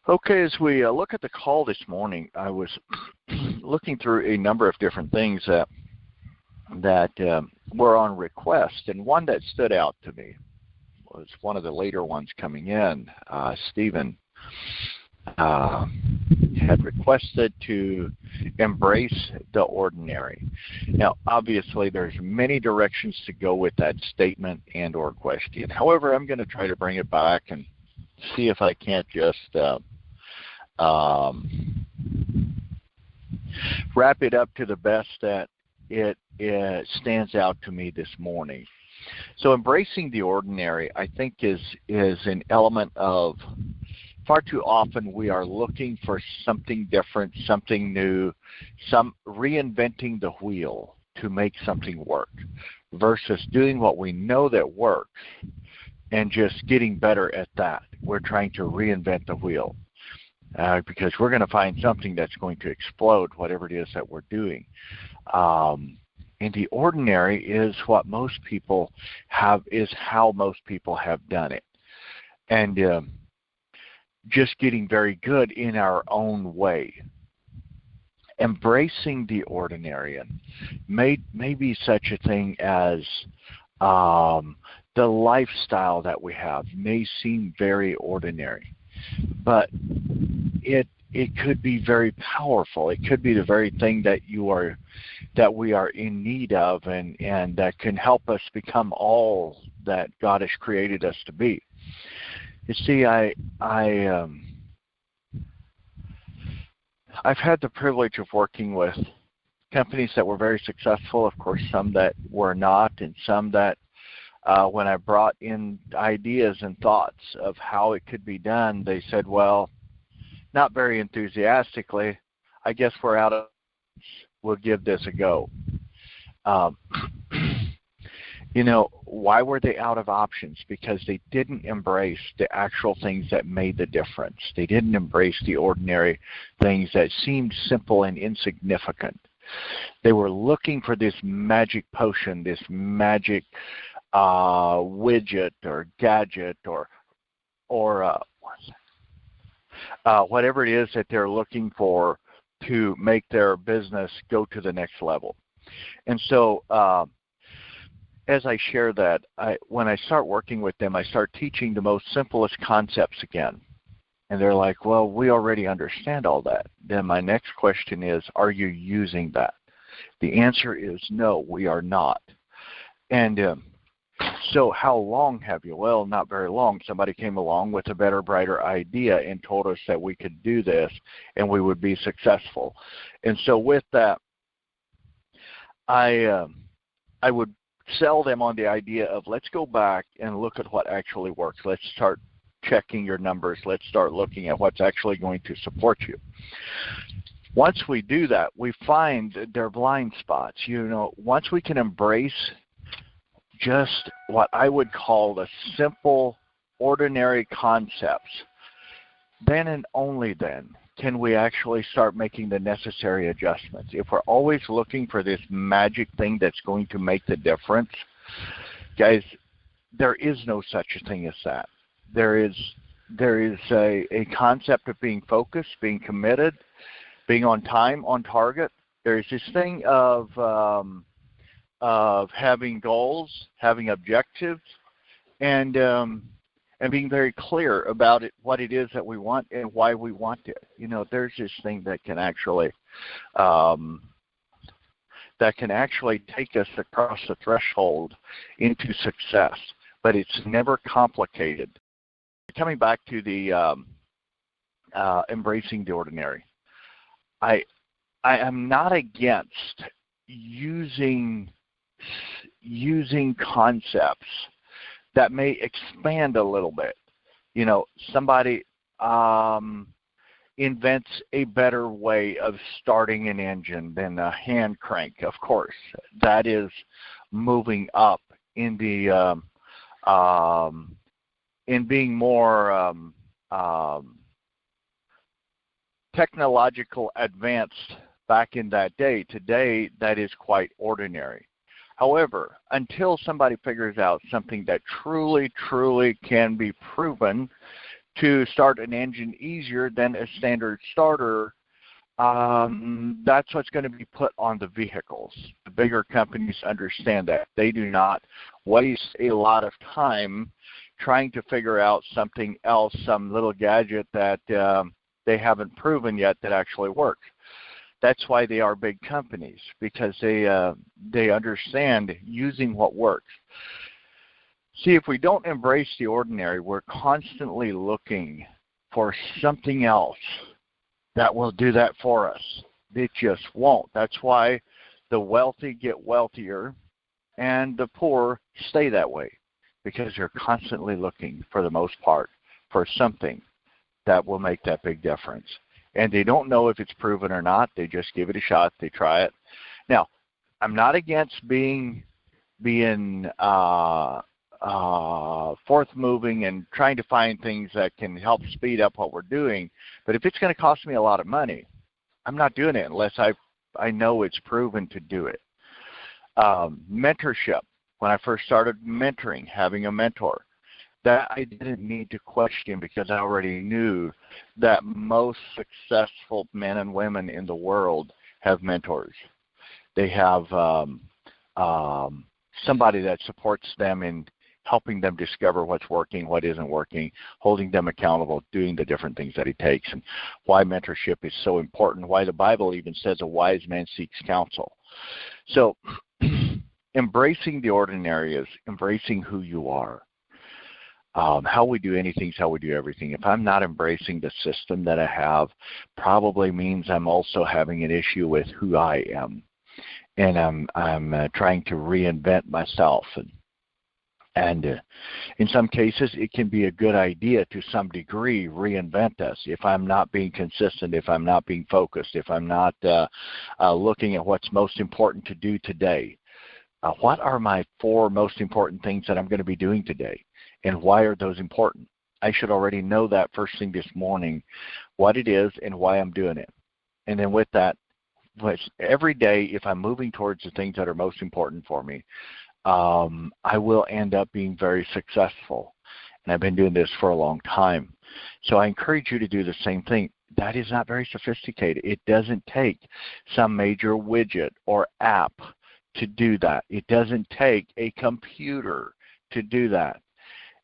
Okay, as we look at the call this morning, I was looking through a number of different things that were on request, and one that stood out to me was one of the later ones coming in. Stephen had requested to embrace the ordinary. Now, obviously, there's many directions to go with that statement and or question. However, I'm going to try to bring it back and see if I can't just wrap it up to the best that it stands out to me this morning. So embracing the ordinary, I think, is an element of far too often we are looking for something different, something new, some reinventing the wheel to make something work versus doing what we know that works and just getting better at that. We're trying to reinvent the wheel because we're going to find something that's going to explode whatever it is that we're doing. And the ordinary is what most people have, is how most people have done it. And just getting very good in our own way. Embracing the ordinary may be such a thing as the lifestyle that we have may seem very ordinary, but it could be very powerful. It could be the very thing that we are in need of, and that can help us become all that God has created us to be. You see, I've had the privilege of working with companies that were very successful, of course some that were not, and some that when I brought in ideas and thoughts of how it could be done, they said, well, not very enthusiastically, I guess we're out of, we'll give this a go. You know, why were they out of options? Because they didn't embrace the actual things that made the difference. They didn't embrace the ordinary things that seemed simple and insignificant. They were looking for this magic potion, this magic widget or gadget or whatever it is that they're looking for to make their business go to the next level. And so as I share that, when I start working with them, I start teaching the most simplest concepts again. And they're like, well, we already understand all that. Then my next question is, are you using that? The answer is no, we are not. And so how long have you? Well, not very long. Somebody came along with a better, brighter idea and told us that we could do this and we would be successful. And so with that, I would sell them on the idea of let's go back and look at what actually works. Let's start checking your numbers. Let's start looking at what's actually going to support you. Once we do that, we find their blind spots. You know, once we can embrace just what I would call the simple, ordinary concepts, then and only then can we actually start making the necessary adjustments. If we're always looking for this magic thing that's going to make the difference, guys, there is no such a thing as that. There is a concept of being focused, being committed, being on time, on target. There is this thing of having goals, having objectives, and being very clear about it, what it is that we want and why we want it. You know, there's this thing that can actually take us across the threshold into success, but it's never complicated. Coming back to the embracing the ordinary, I am not against using concepts that may expand a little bit. You know, somebody invents a better way of starting an engine than a hand crank. Of course, that is moving up in the in being more technological advanced back in that day. Today, that is quite ordinary. However, until somebody figures out something that truly, truly can be proven to start an engine easier than a standard starter, that's what's going to be put on the vehicles. The bigger companies understand that. They do not waste a lot of time trying to figure out something else, some little gadget that they haven't proven yet that actually works. That's why they are big companies, because they understand using what works. See, if we don't embrace the ordinary, we're constantly looking for something else that will do that for us. It just won't. That's why the wealthy get wealthier and the poor stay that way, because they're constantly looking, for the most part, for something that will make that big difference. And they don't know if it's proven or not. They just give it a shot. They try it. Now, I'm not against being forth-moving and trying to find things that can help speed up what we're doing. But if it's going to cost me a lot of money, I'm not doing it unless I know it's proven to do it. Mentorship. When I first started mentoring, having a mentor, that I didn't need to question, because I already knew that most successful men and women in the world have mentors. They have somebody that supports them in helping them discover what's working, what isn't working, holding them accountable, doing the different things that it takes, and why mentorship is so important, why the Bible even says a wise man seeks counsel. So embracing the ordinary is embracing who you are. How we do anything is how we do everything. If I'm not embracing the system that I have, probably means I'm also having an issue with who I am, and I'm trying to reinvent myself. And in some cases, it can be a good idea to some degree reinvent us. If I'm not being consistent, if I'm not being focused, if I'm not looking at what's most important to do today. What are my 4 most important things that I'm going to be doing today? And why are those important? I should already know that first thing this morning, what it is and why I'm doing it. And then with that, every day, if I'm moving towards the things that are most important for me, I will end up being very successful. And I've been doing this for a long time. So I encourage you to do the same thing. That is not very sophisticated. It doesn't take some major widget or app to do that. It doesn't take a computer to do that.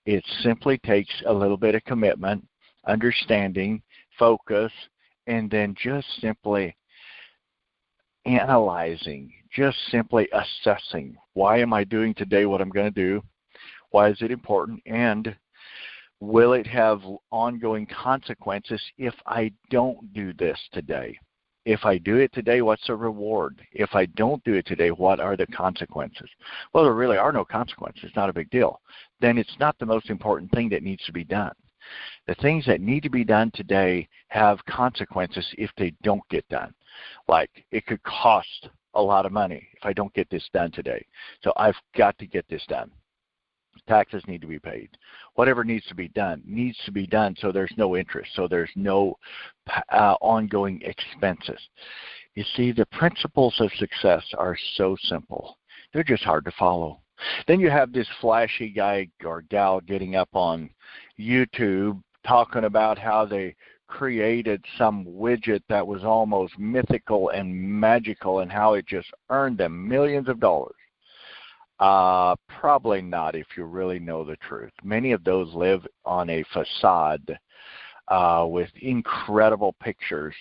It simply takes a little bit of commitment, understanding, focus, and then just simply analyzing, just simply assessing. Why am I doing today what I'm going to do? Why is it important? And will it have ongoing consequences if I don't do this today? If I do it today, what's the reward? If I don't do it today, what are the consequences? Well, there really are no consequences. It's not a big deal. Then it's not the most important thing that needs to be done. The things that need to be done today have consequences if they don't get done. Like, it could cost a lot of money if I don't get this done today. So I've got to get this done. Taxes need to be paid. Whatever needs to be done so there's no interest, so there's no ongoing expenses. You see, the principles of success are so simple. They're just hard to follow. Then you have this flashy guy or gal getting up on YouTube talking about how they created some widget that was almost mythical and magical and how it just earned them millions of dollars. Probably not, if you really know the truth. Many of those live on a facade with incredible pictures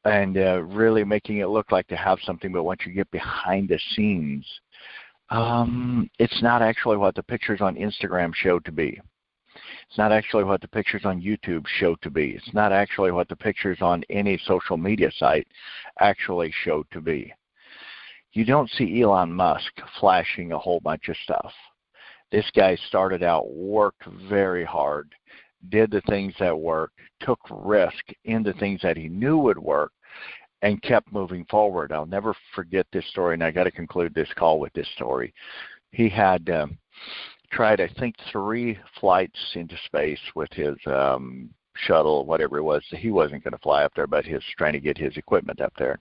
and really making it look like they have something, but once you get behind the scenes, it's not actually what the pictures on Instagram show to be. It's not actually what the pictures on YouTube show to be. It's not actually what the pictures on any social media site actually show to be. You don't see Elon Musk flashing a whole bunch of stuff. This guy started out, worked very hard, did the things that worked, took risk in the things that he knew would work, and kept moving forward. I'll never forget this story, and I got to conclude this call with this story. He had tried, I think, 3 flights into space with his shuttle, whatever it was. He wasn't going to fly up there, but he was trying to get his equipment up there,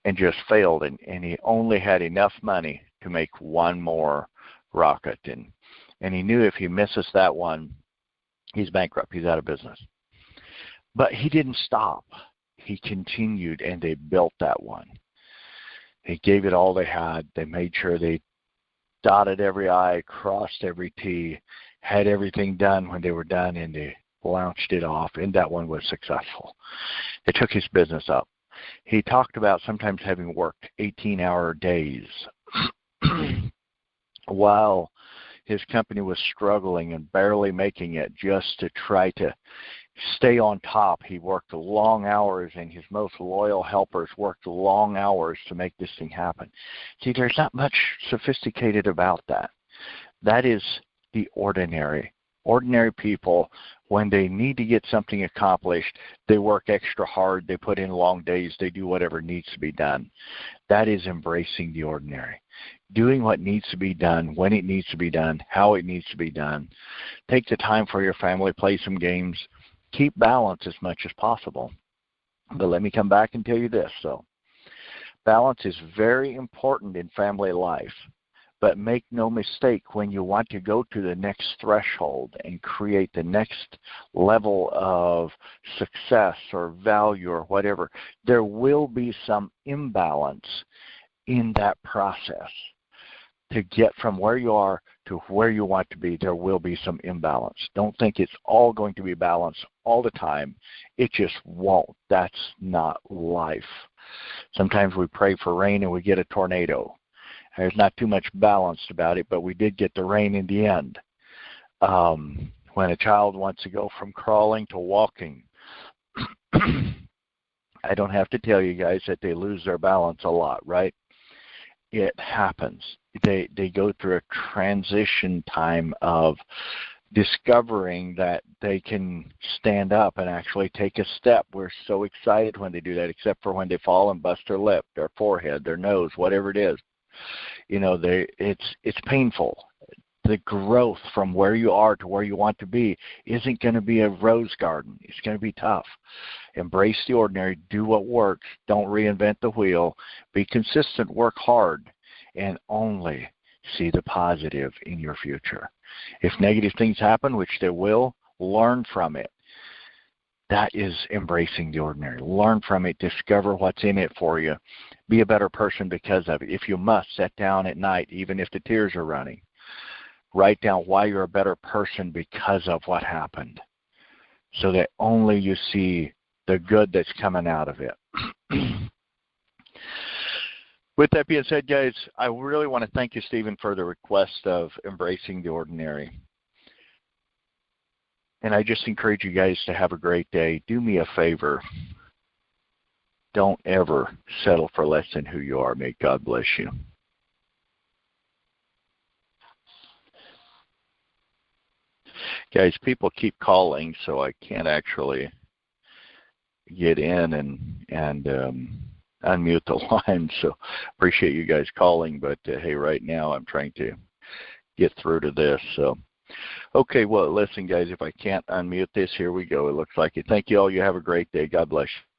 and just failed. And he only had enough money to make one more rocket, and he knew if he misses that one, He's bankrupt. He's out of business. But he didn't stop. He continued, and they built that one. They gave it all they had. They made sure they dotted every I, crossed every T, had everything done when they were done, and they launched it off, and that one was successful. It took his business up. He talked about sometimes having worked 18-hour days while his company was struggling and barely making it, just to try to stay on top. He worked long hours, and his most loyal helpers worked long hours to make this thing happen. See, there's not much sophisticated about that. That is the ordinary. Ordinary people, when they need to get something accomplished, they work extra hard, they put in long days, they do whatever needs to be done. That is embracing the ordinary. Doing what needs to be done, when it needs to be done, how it needs to be done. Take the time for your family, play some games, keep balance as much as possible. But let me come back and tell you this. So, balance is very important in family life. But make no mistake, when you want to go to the next threshold and create the next level of success or value or whatever, there will be some imbalance in that process. To get from where you are to where you want to be, there will be some imbalance. Don't think it's all going to be balanced all the time. It just won't. That's not life. Sometimes we pray for rain and we get a tornado. There's not too much balanced about it, but we did get the rain in the end. When a child wants to go from crawling to walking, I don't have to tell you guys that they lose their balance a lot, right? It happens. They go through a transition time of discovering that they can stand up and actually take a step. We're so excited when they do that, except for when they fall and bust their lip, their forehead, their nose, whatever it is. You know, it's painful. The growth from where you are to where you want to be isn't going to be a rose garden. It's going to be tough. Embrace the ordinary. Do what works. Don't reinvent the wheel. Be consistent. Work hard. And only see the positive in your future. If negative things happen, which they will, learn from it. That is embracing the ordinary. Learn from it. Discover what's in it for you. Be a better person because of it. If you must, sit down at night, even if the tears are running. Write down why you're a better person because of what happened, so that only you see the good that's coming out of it. With that being said, guys, I really want to thank you, Stephen, for the request of embracing the ordinary. And I just encourage you guys to have a great day. Do me a favor. Don't ever settle for less than who you are. May God bless you. Guys, people keep calling, so I can't actually get in and unmute the line. So appreciate you guys calling, but hey, right now I'm trying to get through to this. So, okay, well, listen, guys, if I can't unmute this, here we go. It looks like it. Thank you all. You have a great day. God bless you.